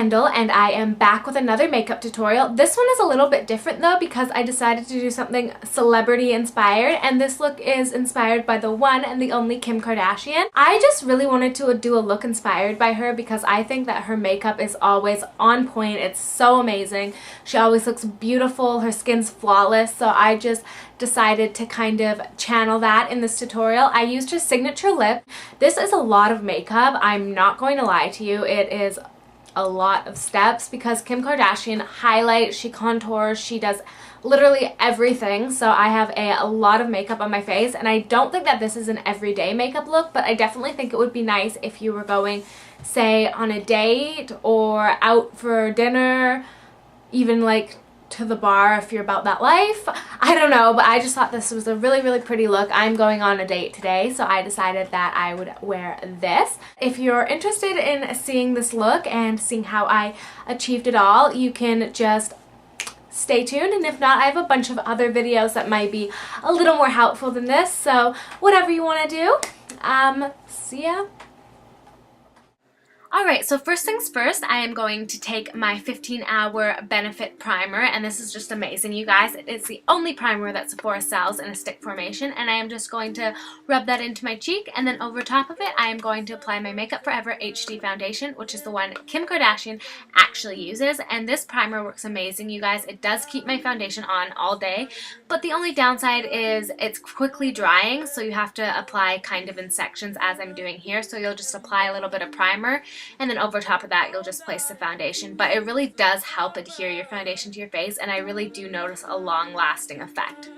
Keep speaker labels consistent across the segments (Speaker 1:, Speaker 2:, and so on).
Speaker 1: Kendall, and I am back with another makeup tutorial. This one is a little bit different though because I decided to do something celebrity inspired, and this look is inspired by the one and the only Kim Kardashian. I just really wanted to do a look inspired by her because I think that her makeup is always on point. It's so amazing. She always looks beautiful. Her skin's flawless, so I just decided to kind of channel that in this tutorial. I used her signature lip. This is a lot of makeup. I'm not going to lie to you. It is a lot of steps because Kim Kardashian highlights, she contours, she does literally everything. So I have a lot of makeup on my face, and I don't think that this is an everyday makeup look, but I definitely think it would be nice if you were going, say, on a date or out for dinner, even like to the bar if you're about that life. I don't know, but I just thought this was a really pretty look. I'm going on a date today, so I decided that I would wear this. If you're interested in seeing this look and seeing how I achieved it all, you can just stay tuned, and if not, I have a bunch of other videos that might be a little more helpful than this, so whatever you want to do. See ya. Alright, so first things first, I am going to take my 15-hour Benefit Primer, and this is just amazing, you guys. It is the only primer that Sephora sells in a stick formation, and I am just going to rub that into my cheek, and then over top of it, I am going to apply my Makeup Forever HD Foundation, which is the one Kim Kardashian actually uses, and this primer works amazing, you guys. It does keep my foundation on all day, but the only downside is it's quickly drying, so you have to apply kind of in sections as I'm doing here, so you'll just apply a little bit of primer, and then over top of that you'll just place the foundation. But it really does help adhere your foundation to your face, and I really do notice a long-lasting effect.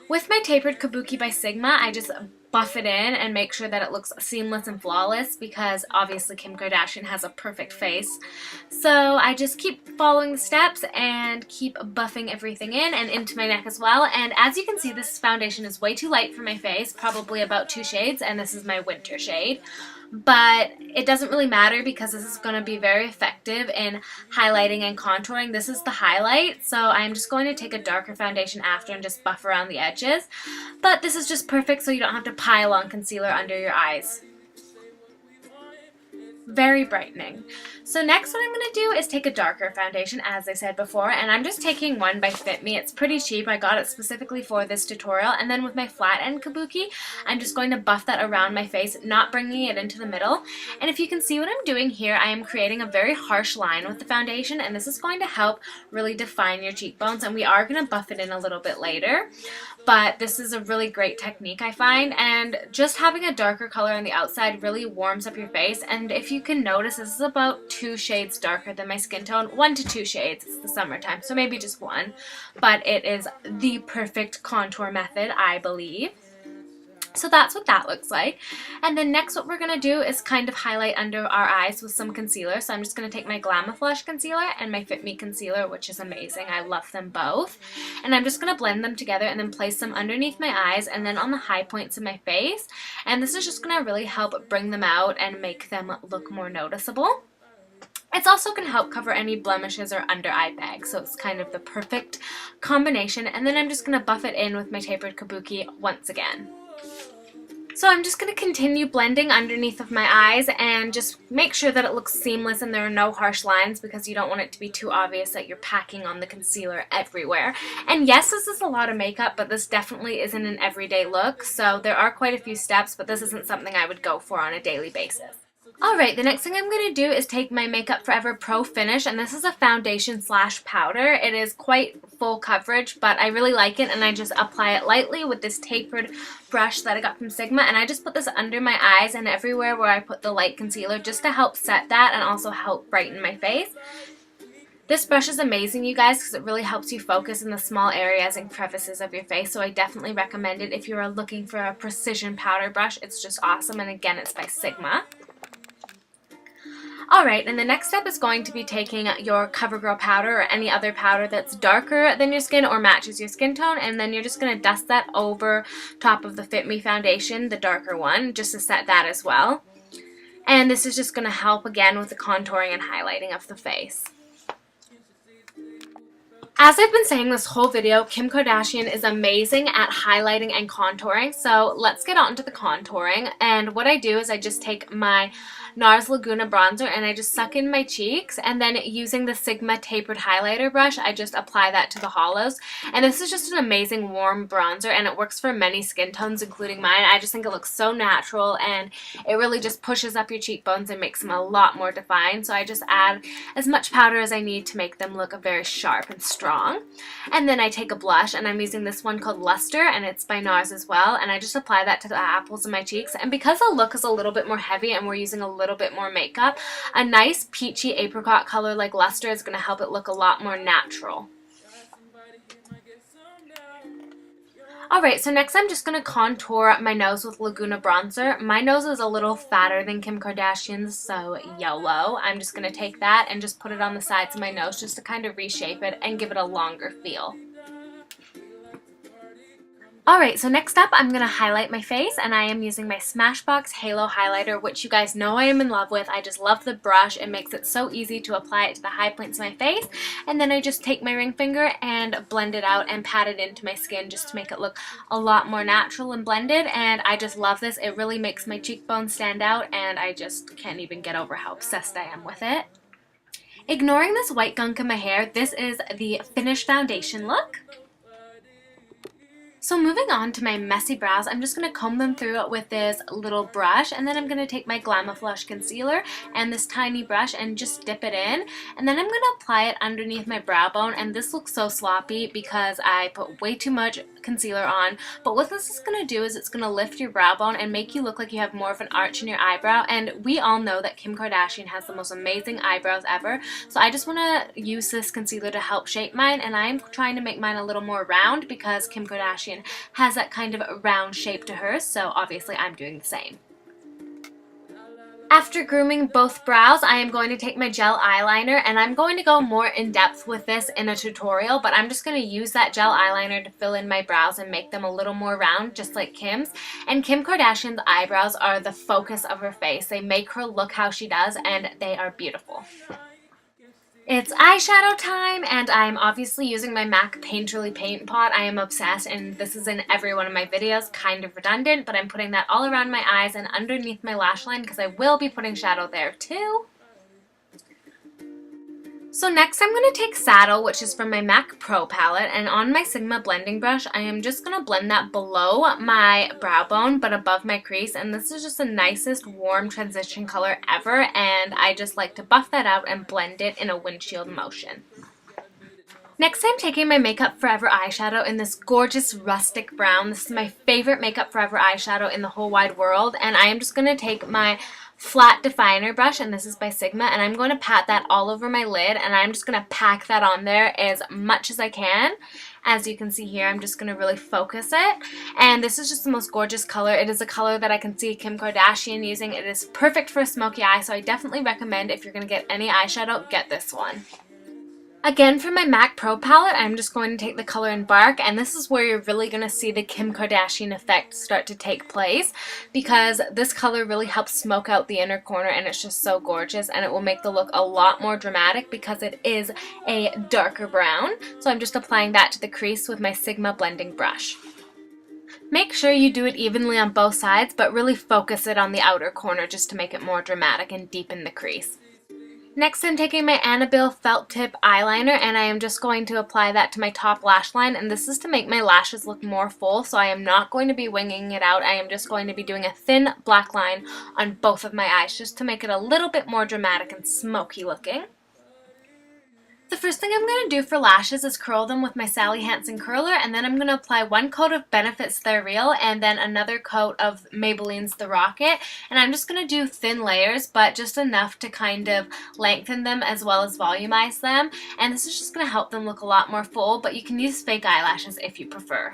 Speaker 1: With my tapered Kabuki by Sigma, I just buff it in and make sure that it looks seamless and flawless because obviously Kim Kardashian has a perfect face. So I just keep following the steps and keep buffing everything in and into my neck as well. And as you can see, this foundation is way too light for my face, probably about 2 shades, and this is my winter shade. But it doesn't really matter because this is going to be very effective in highlighting and contouring. This is the highlight, so I'm just going to take a darker foundation after and just buff around the edges. But this is just perfect so you don't have to pile on concealer under your eyes. Very brightening. So next what I'm going to do is take a darker foundation, as I said before, and I'm just taking one by Fit Me. It's pretty cheap. I got it specifically for this tutorial. And then with my flat end Kabuki, I'm just going to buff that around my face, not bringing it into the middle. And if you can see what I'm doing here, I am creating a very harsh line with the foundation, and this is going to help really define your cheekbones, and we are going to buff it in a little bit later. But this is a really great technique, I find, and just having a darker color on the outside really warms up your face. And if you can notice, this is about 2 shades darker than my skin tone, 1 to 2 shades. It's the summertime, so maybe just 1, but it is the perfect contour method, I believe. So that's what that looks like. And then next what we're going to do is kind of highlight under our eyes with some concealer. So I'm just going to take my Glamaflush concealer and my Fit Me concealer, which is amazing. I love them both. And I'm just going to blend them together and then place them underneath my eyes and then on the high points of my face. And this is just going to really help bring them out and make them look more noticeable. It's also going to help cover any blemishes or under eye bags, so it's kind of the perfect combination. And then I'm just going to buff it in with my tapered Kabuki once again. So I'm just going to continue blending underneath of my eyes and just make sure that it looks seamless and there are no harsh lines because you don't want it to be too obvious that you're packing on the concealer everywhere. And yes, this is a lot of makeup, but this definitely isn't an everyday look, so there are quite a few steps, but this isn't something I would go for on a daily basis. Alright, the next thing I'm going to do is take my Makeup Forever Pro Finish, and this is a foundation slash powder. It is quite full coverage, but I really like it, and I just apply it lightly with this tapered brush that I got from Sigma, and I just put this under my eyes and everywhere where I put the light concealer just to help set that and also help brighten my face. This brush is amazing, you guys, because it really helps you focus in the small areas and crevices of your face, so I definitely recommend it if you are looking for a precision powder brush. It's just awesome, and again, it's by Sigma. Alright, and the next step is going to be taking your CoverGirl powder or any other powder that's darker than your skin or matches your skin tone, and then you're just going to dust that over top of the Fit Me foundation, the darker one, just to set that as well. And this is just going to help again with the contouring and highlighting of the face. As I've been saying this whole video, Kim Kardashian is amazing at highlighting and contouring, so let's get on to the contouring. And what I do is I just take my NARS Laguna bronzer and I just suck in my cheeks, and then using the Sigma tapered highlighter brush, I just apply that to the hollows. And this is just an amazing warm bronzer, and it works for many skin tones, including mine. I just think it looks so natural, and it really just pushes up your cheekbones and makes them a lot more defined. So I just add as much powder as I need to make them look very sharp and strong. And then I take a blush, and I'm using this one called Luster, and it's by NARS as well, and I just apply that to the apples of my cheeks. And because the look is a little bit more heavy and we're using a little bit more makeup, a nice peachy apricot color like Luster is going to help it look a lot more natural. Alright, so next I'm just going to contour my nose with Laguna bronzer. My nose is a little fatter than Kim Kardashian's, so YOLO. I'm just going to take that and just put it on the sides of my nose just to kind of reshape it and give it a longer feel. Alright, so next up I'm going to highlight my face, and I am using my Smashbox Halo Highlighter, which you guys know I am in love with. I just love the brush. It makes it so easy to apply it to the high points of my face, and then I just take my ring finger and blend it out and pat it into my skin just to make it look a lot more natural and blended, and I just love this. It really makes my cheekbones stand out, and I just can't even get over how obsessed I am with it. Ignoring this white gunk in my hair, this is the finished foundation look. So moving on to my messy brows, I'm just going to comb them through with this little brush, and then I'm going to take my Glamaflush concealer and this tiny brush and just dip it in, and then I'm going to apply it underneath my brow bone. And this looks so sloppy because I put way too much concealer on, but what this is going to do is it's going to lift your brow bone and make you look like you have more of an arch in your eyebrow. And we all know that Kim Kardashian has the most amazing eyebrows ever, so I just want to use this concealer to help shape mine, and I'm trying to make mine a little more round because Kim Kardashian has that kind of round shape to her, so obviously I'm doing the same. After grooming both brows, I am going to take my gel eyeliner, and I'm going to go more in depth with this in a tutorial, but I'm just going to use that gel eyeliner to fill in my brows and make them a little more round, just like Kim's. And Kim Kardashian's eyebrows are the focus of her face. They make her look how she does, and they are beautiful. It's eyeshadow time, and I'm obviously using my MAC Painterly Paint Pot. I am obsessed, and this is in every one of my videos. Kind of redundant, but I'm putting that all around my eyes and underneath my lash line because I will be putting shadow there too. So next I'm going to take Saddle, which is from my MAC Pro palette, and on my Sigma blending brush I am just going to blend that below my brow bone but above my crease, and this is just the nicest warm transition color ever, and I just like to buff that out and blend it in a windshield motion. Next I'm taking my Makeup Forever eyeshadow in this gorgeous rustic brown. This is my favorite Makeup Forever eyeshadow in the whole wide world, and I am just going to take my flat definer brush, and this is by Sigma, and I'm going to pat that all over my lid, and I'm just going to pack that on there as much as I can. As you can see here, I'm just going to really focus it, and this is just the most gorgeous color. It is a color that I can see Kim Kardashian using. It is perfect for a smoky eye, so I definitely recommend if you're going to get any eyeshadow, get this one. Again, for my MAC Pro palette, I'm just going to take the color Embark, and this is where you're really going to see the Kim Kardashian effect start to take place, because this color really helps smoke out the inner corner, and it's just so gorgeous, and it will make the look a lot more dramatic because it is a darker brown. So I'm just applying that to the crease with my Sigma blending brush. Make sure you do it evenly on both sides, but really focus it on the outer corner just to make it more dramatic and deepen the crease. Next I'm taking my Annabelle Felt Tip eyeliner, and I am just going to apply that to my top lash line, and this is to make my lashes look more full, so I am not going to be winging it out. I am just going to be doing a thin black line on both of my eyes just to make it a little bit more dramatic and smoky looking. The first thing I'm going to do for lashes is curl them with my Sally Hansen curler, and then I'm going to apply one coat of Benefit's They're Real and then another coat of Maybelline's The Rocket, and I'm just going to do thin layers, but just enough to kind of lengthen them as well as volumize them, and this is just going to help them look a lot more full, but you can use fake eyelashes if you prefer.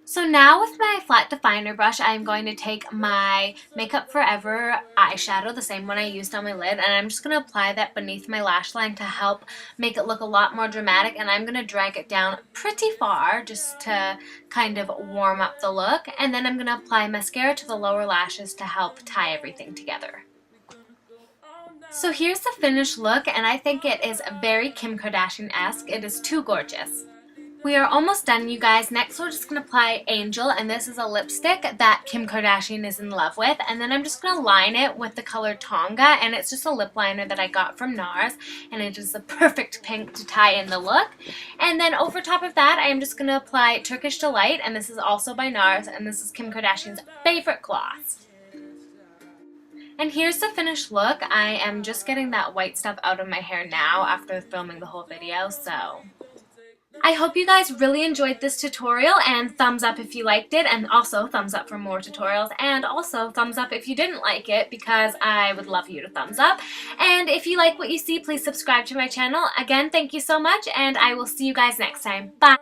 Speaker 1: So now with my flat definer brush, I'm going to take my Makeup Forever eyeshadow, the same one I used on my lid, and I'm just going to apply that beneath my lash line to help make it look a lot more dramatic, and I'm going to drag it down pretty far just to kind of warm up the look, and then I'm going to apply mascara to the lower lashes to help tie everything together. So here's the finished look, and I think it is very Kim Kardashian-esque. It is too gorgeous. We are almost done, you guys. Next, we're just going to apply Angel, and this is a lipstick that Kim Kardashian is in love with. And then I'm just going to line it with the color Tonga, and it's just a lip liner that I got from NARS, and it is the perfect pink to tie in the look. And then over top of that, I am just going to apply Turkish Delight, and this is also by NARS, and this is Kim Kardashian's favorite gloss. And here's the finished look. I am just getting that white stuff out of my hair now after filming the whole video, so I hope you guys really enjoyed this tutorial, and thumbs up if you liked it, and also thumbs up for more tutorials, and also thumbs up if you didn't like it, because I would love you to thumbs up. And if you like what you see, please subscribe to my channel. Again, thank you so much, and I will see you guys next time. Bye!